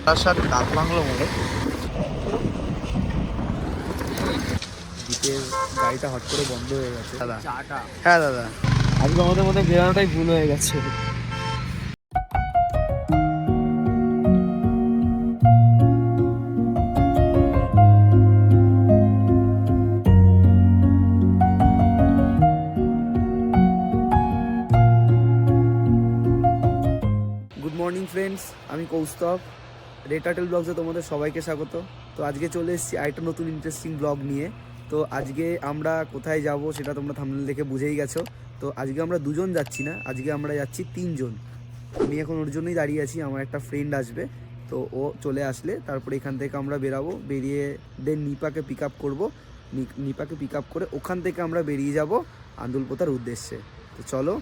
বারাসাত ডাকবাংলো মোড়ে দ্বীপের গাড়িটা হট করে বন্ধ হয়ে গেছে দাদা। হ্যাঁ দাদা, আজকে আমাদের মধ্যে বেরোনোটাই ভুল হয়ে গেছে। গুড মর্নিং ফ্রেন্ডস, আমি কৌস্তব, রেড টার্টেল ব্লগসে তোমাদের সবাইকে স্বাগত। তো আজকে চলে এসেছি আরেকটা নতুন ইন্টারেস্টিং ব্লগ নিয়ে। তো আজকে আমরা কোথায় যাব সেটা তোমরা থাম্বনেল দেখে বুঝেই গেছো। তো আজকে আমরা দুজন যাচ্ছি না, আজকে আমরা যাচ্ছি তিনজন। আমি এখন ওর জন্যই দাঁড়িয়ে আছি, আমার একটা ফ্রেন্ড আসবে, তো ও চলে আসলে তারপরে এখান থেকে আমরা বেরাবো। বেরিয়ে দেন নিপাকে পিক আপ করবো। নিপাকে পিক আপ করে ওখান থেকে আমরা বেরিয়ে যাব আন্দুলপোতার উদ্দেশ্যে। তো চলো,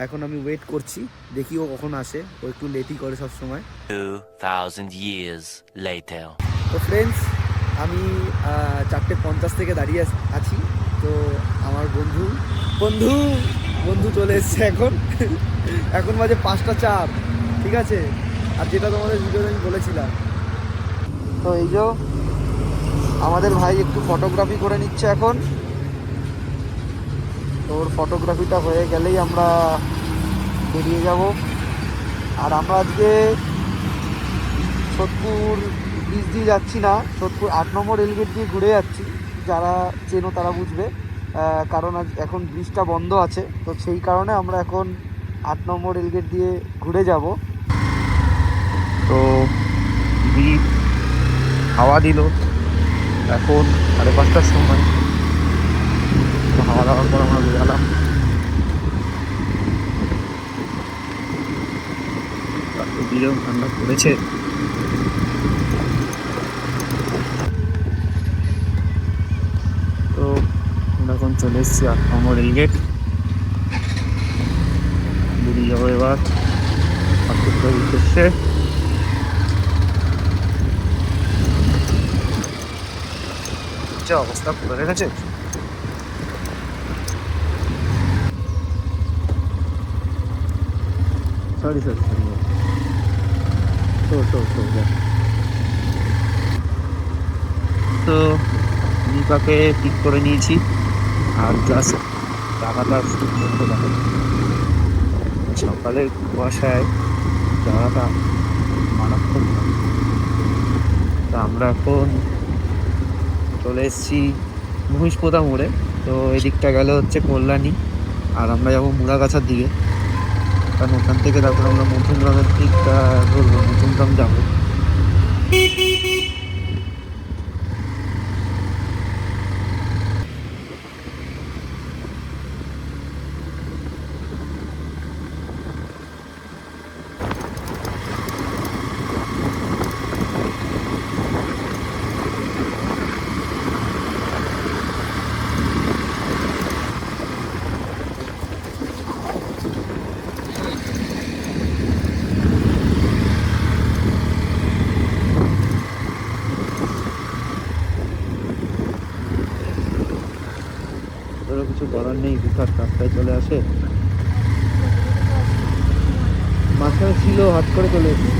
এখন আমি ওয়েট করছি, দেখি ও কখন আসে। ও একটু লেটই করে সব সময়। 2000 years later. তো ফ্রেন্ডস, আমি 4:50 থেকে দাঁড়িয়ে আছি। তো আমার বন্ধু বন্ধু বন্ধু চলে এসছে এখন। এখন বাজে 5:04, ঠিক আছে। আর যেটা তোমাদের ভিডিওতে আমি বলেছিলাম, তো এই যে আমাদের ভাই একটু ফটোগ্রাফি করে নিচ্ছে এখন। তো ওর ফটোগ্রাফিটা হয়ে গেলেই আমরা বেরিয়ে যাব। আর আমরা আজকে সোদপুর ব্রিজ দিয়ে যাচ্ছি না, সোদপুর 8 নম্বর রেলগেট দিয়ে ঘুরে যাচ্ছি। যারা চেনো তারা বুঝবে, কারণ আজ এখন ব্রিজটা বন্ধ আছে। তো সেই কারণে আমরা এখন 8 নম্বর রেলগেট দিয়ে ঘুরে যাব। তো ব্রিজ হাওয়া দিল এখন 5:30টার সময়। তো হাওয়া দেওয়ার পর আমরা বেরালাম। বিরেও ঠান্ডা পড়েছে। তো আমরা এখন চলে এসেছি 8 নম্বর রেলগেট। বেরিয়ে যাবো এবার ঠাকুরটার উদ্দেশ্যে। যা অবস্থা করে রেখেছে। সরি সরি সরি তো নিপাকে পিক করে নিয়েছি। আর জাস্ট জায়গাটা শুরু করতে পারে সকালের কুয়াশায়, জায়গাটা মারাত্মক। তা আমরা এখন চলে এসেছি মহিষপোতা মোড়ে। তো এদিকটা গেলে হচ্ছে কল্যাণী, আর আমরা যাবো মুড়াগাছার দিকে, কারণ ওখান থেকে তারপর আমরা মধ্যমগ্রামের দিকটা ধরবো, মধ্যমগ্রাম যাবো। কিছু করার নেই, দুটার রাস্তায় চলে আসে। মাথায় ছিল, হাত করে চলে এসে।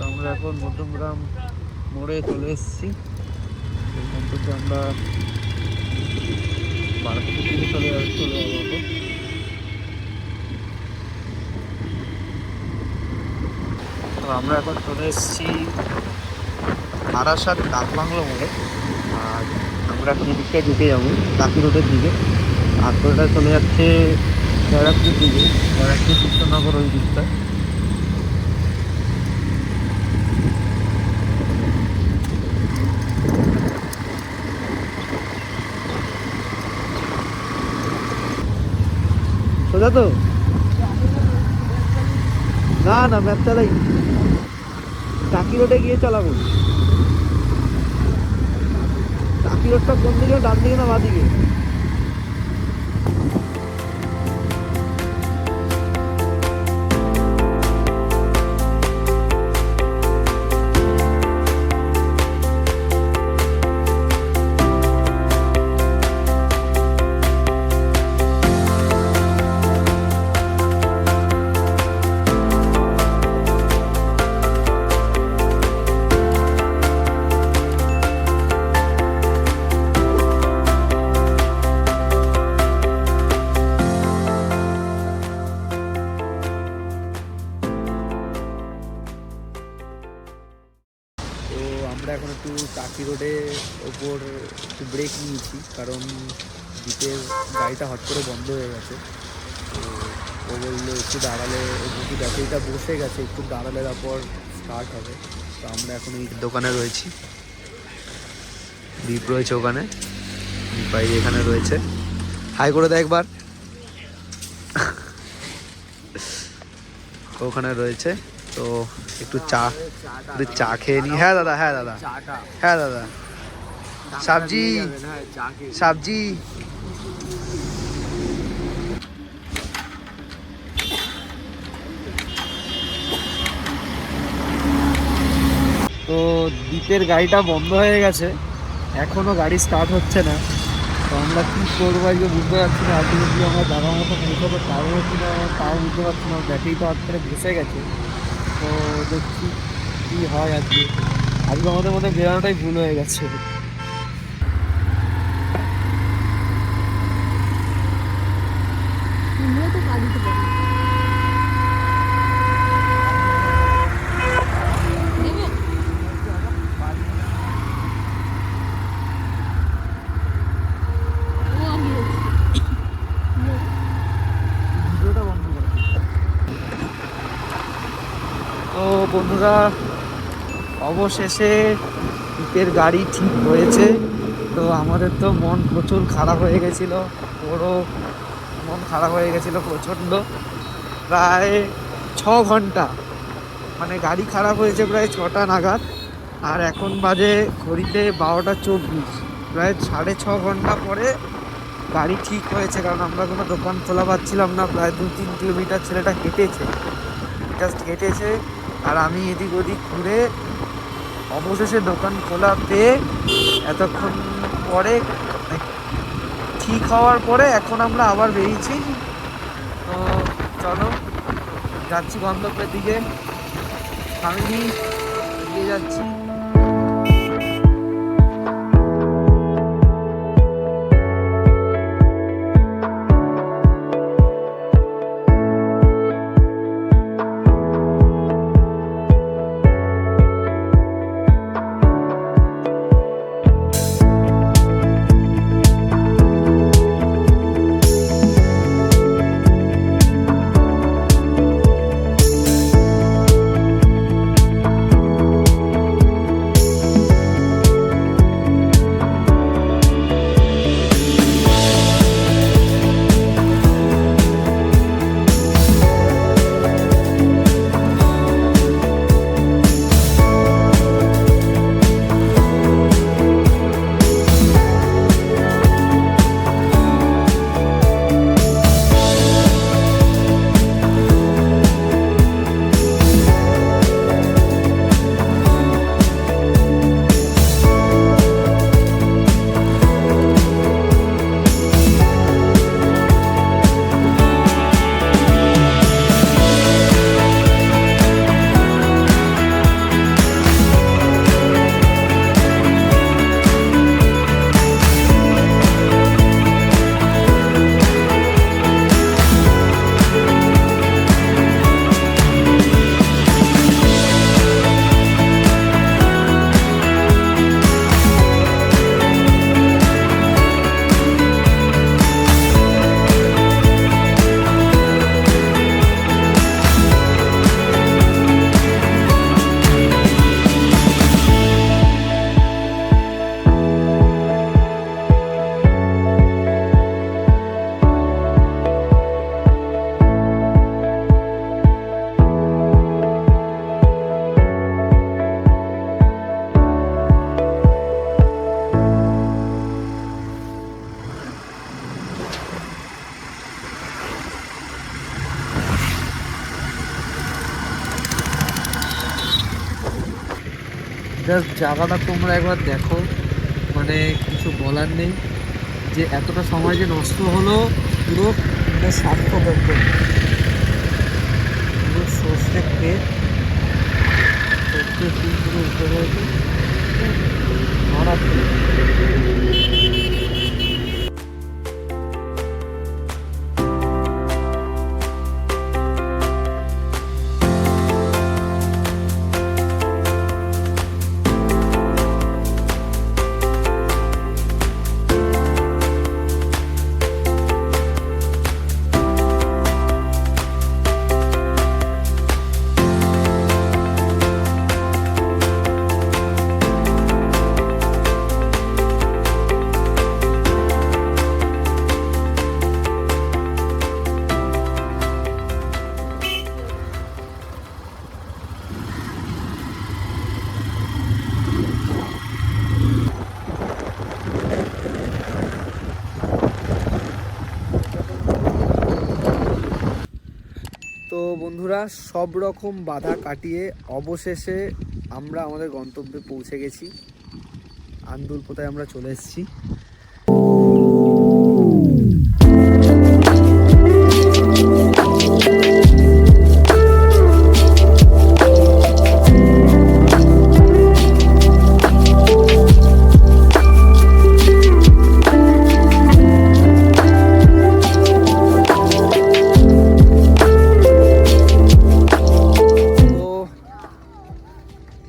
আমরা এখন মধ্যমগ্রাম মোড়ে চলে এসেছি। এখান থেকে আমরা বারাসাতের দিকে চলে যাবো। তো আমরা এখন চলে এসেছি বারাসাত ডাকবাংলো মোড়ে। আর আমরা এখন এদিকটায় ঢুকে যাবো কাকি রোডের দিকে। আর তোটা চলে যাচ্ছে ব্যারাকপুর দিকে, ব্যারাকপুর কৃষ্ণনগর ওই দিকটা। সোজা তো? না না, ম্যাপ চালাই। টাকি রোডে গিয়ে চালাবো। টাকি রোডটা কোন দিকে, ডান দিকে না বাঁ দিকে? তো আমরা এখন একটু টাকি রোডে ওপর একটু ব্রেক নিয়েছি, কারণ দ্বীপের গাড়িটা হট করে বন্ধ হয়ে গেছে। তো ও বললো একটু দাঁড়ালে, ও যদি ব্যাটারিটা বসে গেছে, একটু দাঁড়ালে তারপর স্টার্ট হবে। তো আমরা এখন এই দোকানে রয়েছি, দ্বীপ রয়েছে ওখানে, ভাই এখানে রয়েছে। হাই করে দেয় একবার। ওখানে রয়েছে, তো একটু চা খেয়ে নি। হ্যাঁ দাদা, হ্যাঁ দাদা, হ্যাঁ দাদা। সবজি সবজি। তো দ্বীপের গাড়িটা বন্ধ হয়ে গেছে, এখনো গাড়ি স্টার্ট হচ্ছে না। তো আমরা কী করবো আজকে বুঝতে পারছি না। আলটিমেটলি আমরা জানার মতো পৌঁছাতে পারবো কি না তাও বুঝতে পারছি না। ব্যাটারিটা হট করে বসে গেছে। তো দেখছি কী হয় আজকে। আজকে আমাদের মধ্যে বেরোনোটাই ভুল হয়ে গেছে। তো বন্ধুরা, অবশেষে দ্বীপের গাড়ি ঠিক হয়েছে। তো আমাদের তো মন প্রচুর খারাপ হয়ে গেছিলো, বড় মন খারাপ হয়ে গেছিলো প্রচণ্ড। প্রায় 6 ঘন্টা, মানে গাড়ি খারাপ হয়েছে প্রায় 6টা নাগাদ, আর এখন বাজে ঘড়িতে 12:24। প্রায় 6.5 ঘন্টা পরে গাড়ি ঠিক হয়েছে, কারণ আমরা কোনো দোকান খোলা পাচ্ছিলাম না। প্রায় 2-3 কিলোমিটার ছেলেটা হেঁটেছে, জাস্ট হেঁটেছে। আর আমি এদিক ওদিক ঘুরে অবশেষে দোকান খোলা পেয়ে এতক্ষণ পরে ঠিক হওয়ার পরে এখন আমরা আবার বেরিয়েছি। তো চলো, যাচ্ছি গন্তব্যের দিকে, ফ্যামিলি নিয়ে যাচ্ছি। জাস্ট জায়গাটা তোমরা একবার দেখো, মানে কিছু বলার নেই যে এতটা সময় যে নষ্ট হলো, পুরো মানে সার্থক একদম। পুরো সর্ষে ক্ষেত, সর্ষে ফুল পুরো উঠে রয়েছে, মারাত্মক। তো বন্ধুরা, সব রকম বাধা কাটিয়ে অবশেষে আমরা আমাদের গন্তব্যে পৌঁছে গেছি। আন্দুলপোতায় আমরা চলে এসেছি।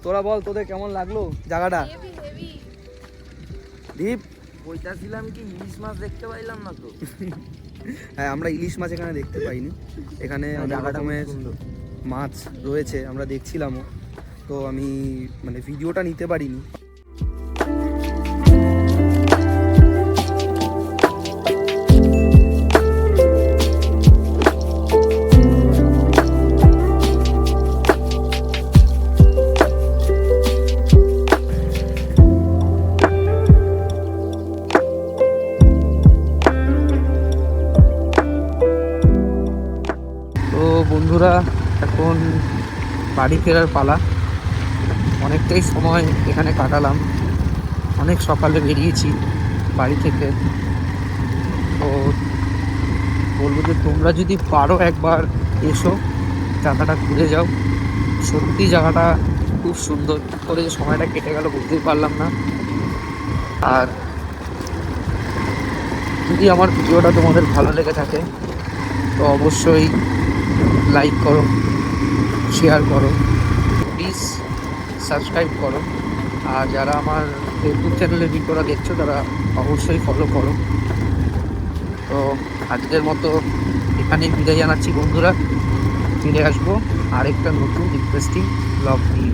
তোরা বল, তোদের কেমন লাগলো জায়গাটা? দীপ, বলতেছিলাম কি, ইলিশ মাছ দেখতে পাইলাম না তো। হ্যাঁ, আমরা ইলিশ মাছ এখানে দেখতে পাইনি। এখানে অনেক জায়গাটা রকমের সুন্দর। মাছ রয়েছে, আমরা দেখছিলামও। তো আমি মানে ভিডিওটা নিতে পারিনি। তো বন্ধুরা, এখন বাড়ি ফেরার পালা। অনেকটাই সময় এখানে কাটালাম, অনেক সকালে বেরিয়েছি বাড়ি থেকে। তো বলবো যে তোমরা যদি পারো একবার এসো, জায়গাটা ঘুরে যাও। সত্যি জায়গাটা খুব সুন্দর। করে যে সময়টা কেটে গেল বুঝতেই পারলাম না। আর যদি আমার ভিডিওটা তোমাদের ভালো লেগে থাকে তো অবশ্যই লাইক করো, শেয়ার করো, প্লিজ সাবস্ক্রাইব করো। আর যারা আমার ফেসবুক চ্যানেলে ভিডিওটা দেখছো তারা অবশ্যই ফলো করো। তো আজকের মতো এখানেই বিদায় জানাচ্ছি বন্ধুরা। ফিরে আসবো আরেকটা নতুন ইন্টারেস্টিং ব্লগ নিয়ে।